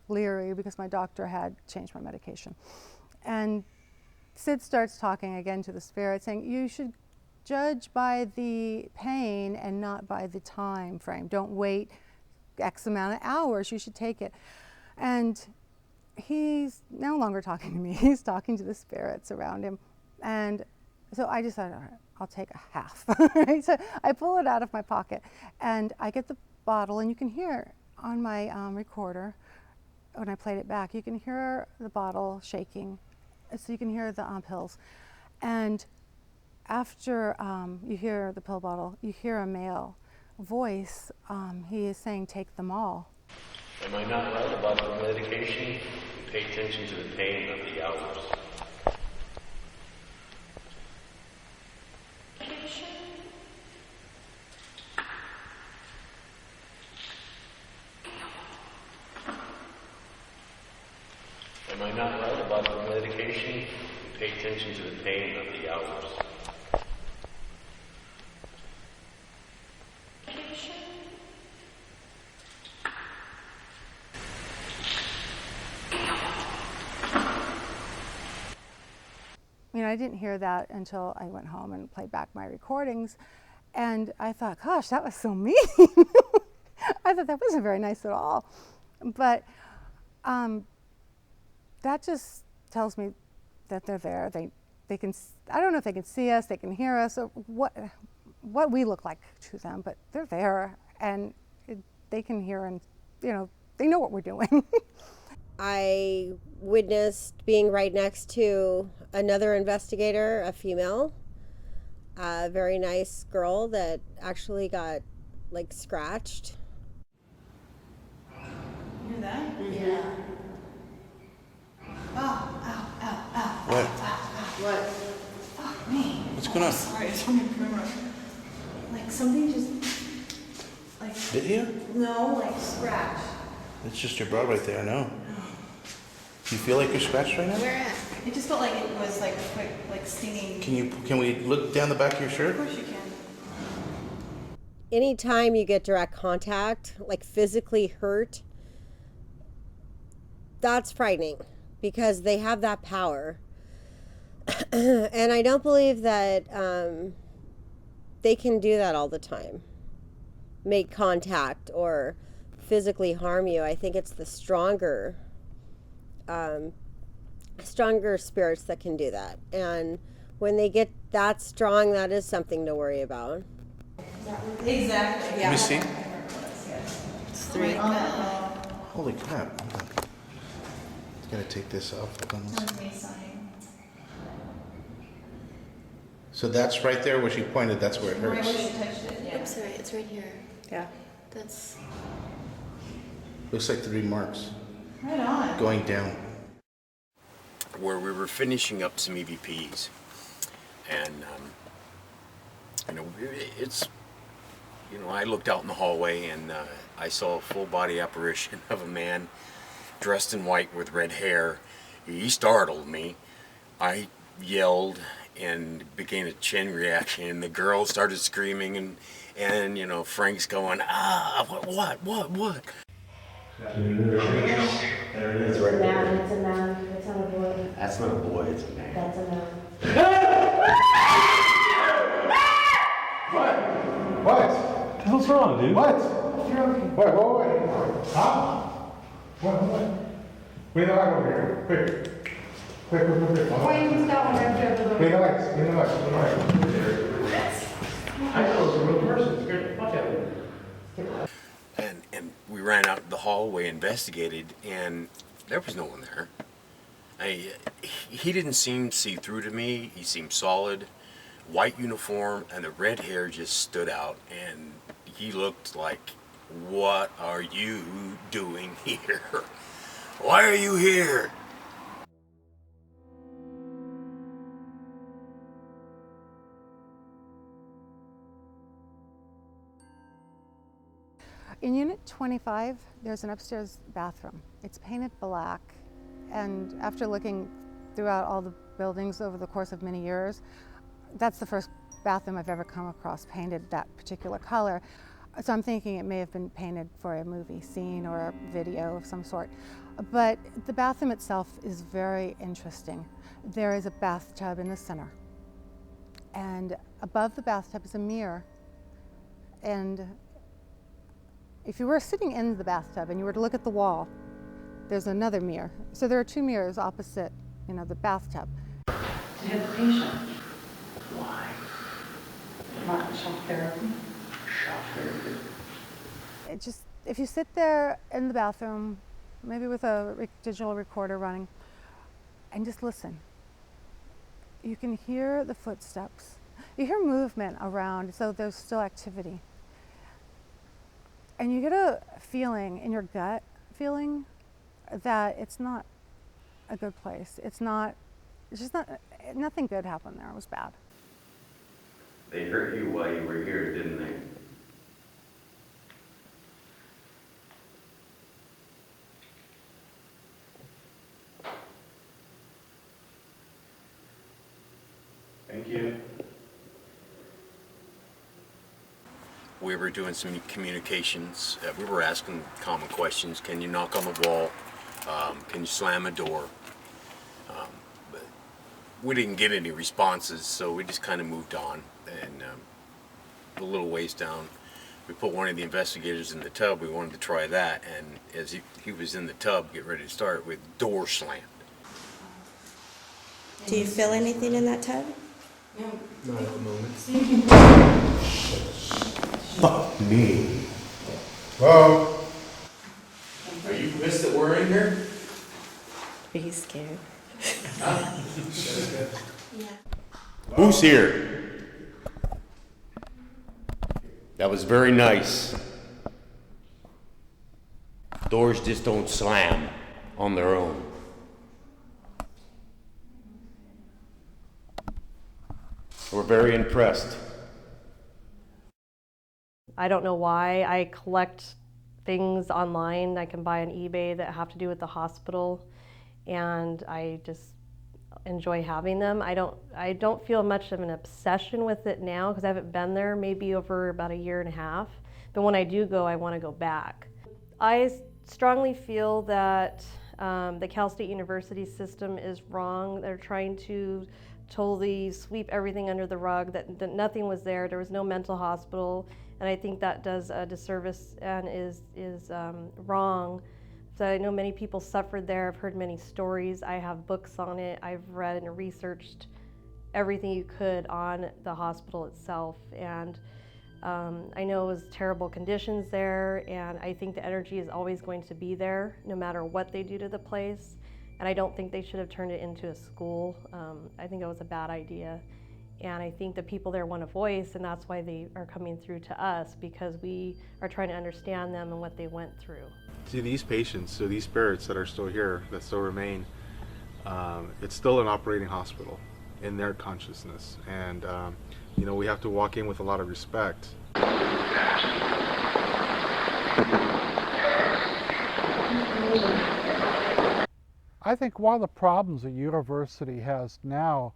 leery because my doctor had changed my medication. And Sid starts talking again to the spirit, saying, you should judge by the pain and not by the time frame. Don't wait X amount of hours, you should take it. And he's no longer talking to me, he's talking to the spirits around him. And so I decided, all right, I'll take a half. Right? So I pull it out of my pocket and I get the bottle, and you can hear on my recorder, when I played it back, you can hear the bottle shaking. So you can hear the pills. And after you hear the pill bottle, you hear a male voice. He is saying, take them all. Am I not right about the medication? Pay attention to the pain of the hours. Am I not right about the medication? Pay attention to the pain of the hours. You know, I didn't hear that until I went home and played back my recordings. And I thought, gosh, that was so mean. I thought that wasn't very nice at all. But that just tells me that they're there. They can, I don't know if they can see us, they can hear us, or what we look like to them, but they're there and they can hear, and, you know, they know what we're doing. I witnessed being right next to another investigator, a female, a very nice girl that actually got like scratched. You hear that? Yeah. Oh, ow, ow, ow. What? What? Fuck me. What's going on? Sorry, it's on my camera. Like something just, like. Bit you? No, like scratch. It's just your bra right there, I know. Do you feel like you're scratched right now? Where at? It just felt like it was like stinging. Can we look down the back of your shirt? Of course you can. Anytime you get direct contact, like physically hurt, that's frightening because they have that power. And I don't believe that they can do that all the time. Make contact or physically harm you. I think it's the stronger spirits that can do that. And when they get that strong, that is something to worry about. Exactly. Let me see. It's 3. Holy crap. Hold on. Gotta take this off. Hold on. That was me signing. So that's right there where she pointed, that's where it Right hurts. where she touched it, yeah. Oops, sorry, it's right here. Yeah. That's. Looks like 3 marks. Right on. Going down. Where we were finishing up some EVPs, and I looked out in the hallway and I saw a full body apparition of a man dressed in white with red hair. He startled me. I yelled and began a chain reaction. The girl started screaming, and Frank's going, what? There it is, right there. It's a man. It's not a boy. That's not a boy, it's a man. That's a man. What? What's wrong, dude? What? Wait. Huh? What? Bring the light over here. Quick. Wayne's got one right there. Bring the lights. I thought it was a real person. It scared the fuck out of me. And we ran out the hallway, investigated, and there was no one there. He didn't seem see-through to me. He seemed solid, white uniform, and the red hair just stood out. And he looked like, what are you doing here? Why are you here? In Unit 25, there's an upstairs bathroom. It's painted black, and after looking throughout all the buildings over the course of many years, that's the first bathroom I've ever come across painted that particular color. So I'm thinking it may have been painted for a movie scene or a video of some sort. But the bathroom itself is very interesting. There is a bathtub in the center, and above the bathtub is a mirror. And if you were sitting in the bathtub and you were to look at the wall, there's another mirror. So there are 2 mirrors opposite, the bathtub. To hit the patient. Why? Not shock therapy. It just, if you sit there in the bathroom, maybe with a digital recorder running, and just listen, you can hear the footsteps. You hear movement around, so there's still activity. And you get a feeling in your gut feeling that it's not a good place. Nothing good happened there. It was bad. They hurt you while you were here, didn't they? Thank you. We were doing some communications. We were asking common questions. Can you knock on the wall? Can you slam a door? But we didn't get any responses, so we just kind of moved on. And a little ways down, we put one of the investigators in the tub. We wanted to try that, and as he was in the tub, get ready to start, with the door slammed. Do you feel anything in that tub? No. Not at the moment. Fuck me. Whoa. Are you pissed that we're in here? Are you scared? Yeah. Who's here? That was very nice. Doors just don't slam on their own. We're very impressed. I don't know why. I collect things online I can buy on eBay that have to do with the hospital, and I just enjoy having them. I don't feel much of an obsession with it now because I haven't been there maybe over about a year and a half. But when I do go, I want to go back. I strongly feel that the Cal State University system is wrong. They're trying to totally sweep everything under the rug, that nothing was there. There was no mental hospital, and I think that does a disservice and is wrong. So I know many people suffered there. I've heard many stories. I have books on it. I've read and researched everything you could on the hospital itself, and I know it was terrible conditions there, and I think the energy is always going to be there no matter what they do to the place. And I don't think they should have turned it into a school. I think it was a bad idea. And I think the people there want a voice, and that's why they are coming through to us, because we are trying to understand them and what they went through. To these patients, to these spirits that are still here, that still remain, it's still an operating hospital in their consciousness. And you know, we have to walk in with a lot of respect. I think one of the problems the university has now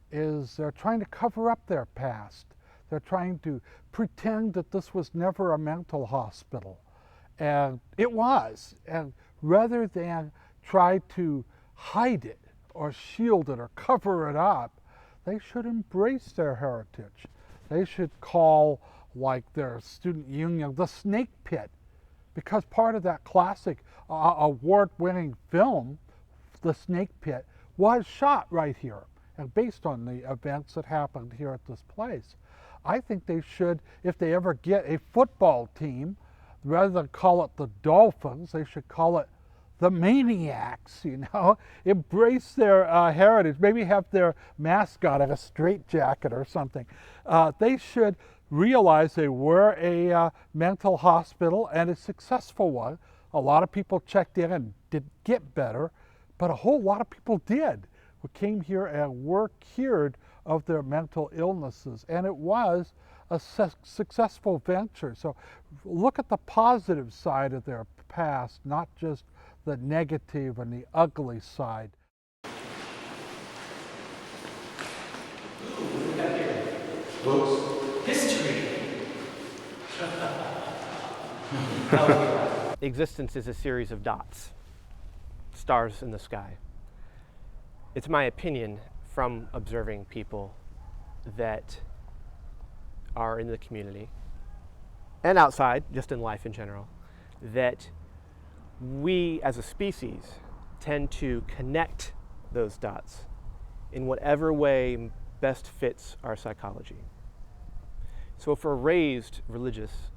is they're trying to cover up their past. They're trying to pretend that this was never a mental hospital. And it was. And rather than try to hide it or shield it or cover it up, they should embrace their heritage. They should call, like their student union, the Snake Pit, because part of that classic award-winning film, The Snake Pit, was shot right here and based on the events that happened here at this place. I think they should, if they ever get a football team, rather than call it the Dolphins, they should call it the Maniacs, you know? Embrace their heritage, maybe have their mascot in a straitjacket or something. They should realize they were a mental hospital, and a successful one. A lot of people checked in and didn't get better, but a whole lot of people did, who came here and were cured of their mental illnesses. And it was a successful venture. So look at the positive side of their past, not just the negative and the ugly side. What do we got here? Books. History. Existence is a series of dots, stars in the sky. It's my opinion from observing people that are in the community and outside, just in life in general, that we as a species tend to connect those dots in whatever way best fits our psychology. So if we're raised religious,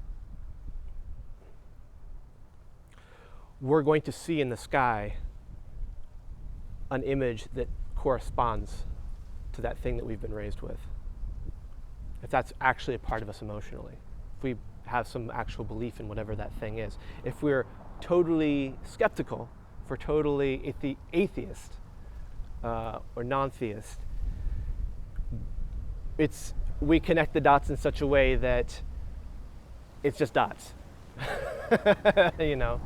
we're going to see in the sky an image that corresponds to that thing that we've been raised with. If that's actually a part of us emotionally, if we have some actual belief in whatever that thing is. If we're totally skeptical, if we're totally atheist or non-theist, we connect the dots in such a way that it's just dots. You know,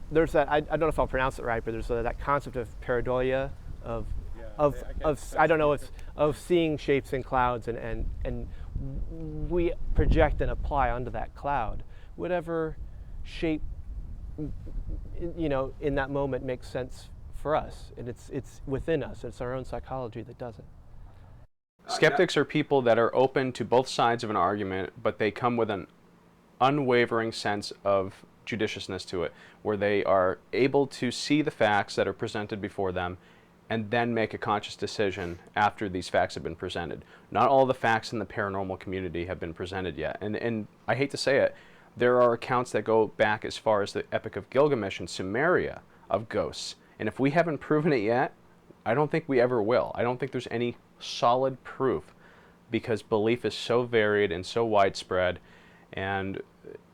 there's that, I don't know if I'll pronounce it right, but there's that concept of pareidolia, of seeing shapes in clouds, and we project and apply onto that cloud whatever shape, you know, in that moment makes sense for us, and it's within us. It's our own psychology that does it. Skeptics are people that are open to both sides of an argument, but they come with an unwavering sense of judiciousness to it, where they are able to see the facts that are presented before them and then make a conscious decision after these facts have been presented. Not all the facts in the paranormal community have been presented yet. And I hate to say it, there are accounts that go back as far as the Epic of Gilgamesh and Sumeria of ghosts. And if we haven't proven it yet, I don't think we ever will. I don't think there's any solid proof because belief is so varied and so widespread, and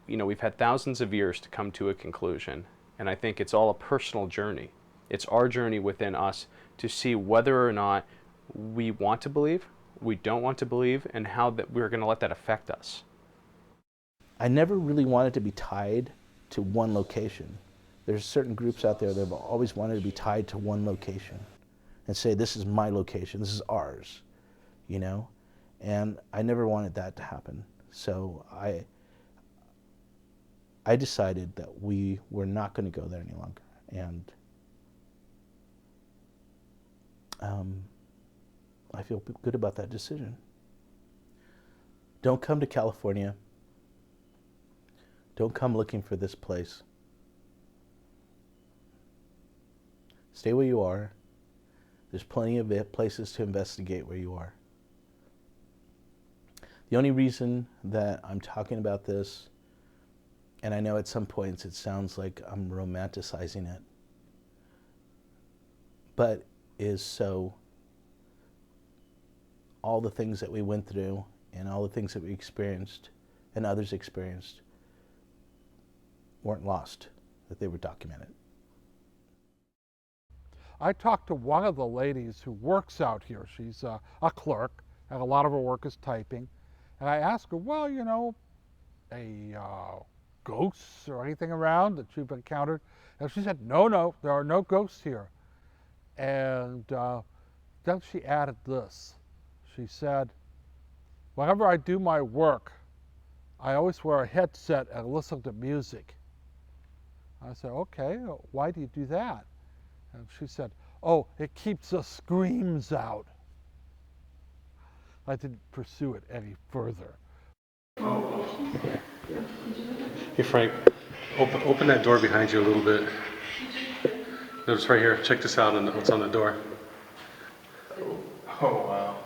we've had thousands of years to come to a conclusion. And I think it's all a personal journey. It's our journey within us to see whether or not we want to believe, we don't want to believe, and how that we're going to let that affect us. I never really wanted to be tied to one location. There's certain groups out there that have always wanted to be tied to one location and say, this is my location, this is ours, And I never wanted that to happen. So I decided that we were not going to go there any longer. And I feel good about that decision. Don't come to California. Don't come looking for this place. Stay where you are. There's plenty of places to investigate where you are. The only reason that I'm talking about this, and I know at some points it sounds like I'm romanticizing it, but is so all the things that we went through and all the things that we experienced and others experienced weren't lost, that they were documented. I talked to one of the ladies who works out here. She's a clerk, and a lot of her work is typing. And I asked her, well, any ghosts or anything around that you've encountered? And she said, no, there are no ghosts here. And then she added this. She said, whenever I do my work, I always wear a headset and listen to music. I said, okay, why do you do that? And she said, oh, it keeps the screams out. I didn't pursue it any further. Hey Frank, open that door behind you a little bit. Notice right here, check this out on what's on the door. Oh, wow.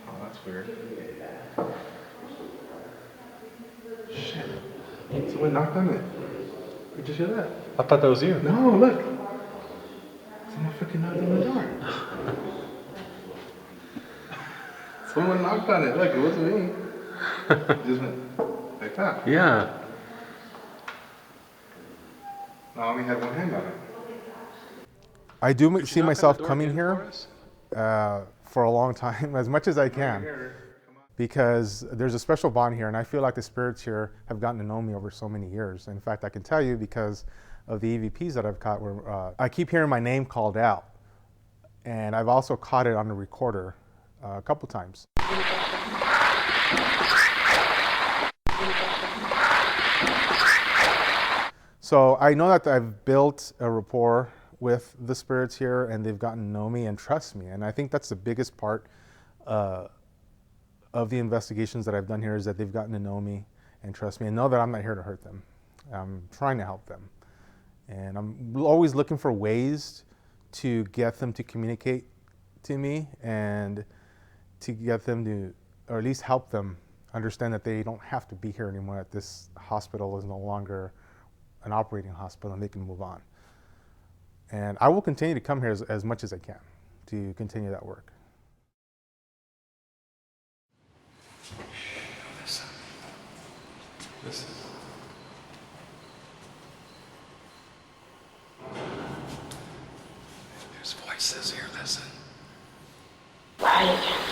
Oh, that's weird. Shit. Someone knocked on it. Did you hear that? I thought that was you. No, look. Someone freaking knocked on the door. Someone knocked on it. Look, it wasn't me. It just went like that. Yeah. I only had one hand on it. I do see myself coming here for a long time, as much as I can, because there's a special bond here, and I feel like the spirits here have gotten to know me over so many years. In fact, I can tell you because of the EVPs that I've caught, where I keep hearing my name called out, and I've also caught it on the recorder a couple times. So I know that I've built a rapport with the spirits here, and they've gotten to know me and trust me. And I think that's the biggest part of the investigations that I've done here, is that they've gotten to know me and trust me and know that I'm not here to hurt them. I'm trying to help them. And I'm always looking for ways to get them to communicate to me and to get them to, or at least help them understand that they don't have to be here anymore, that this hospital is no longer an operating hospital and they can move on. And I will continue to come here as much as I can to continue that work. Listen. Listen. There's voices here, listen. Right.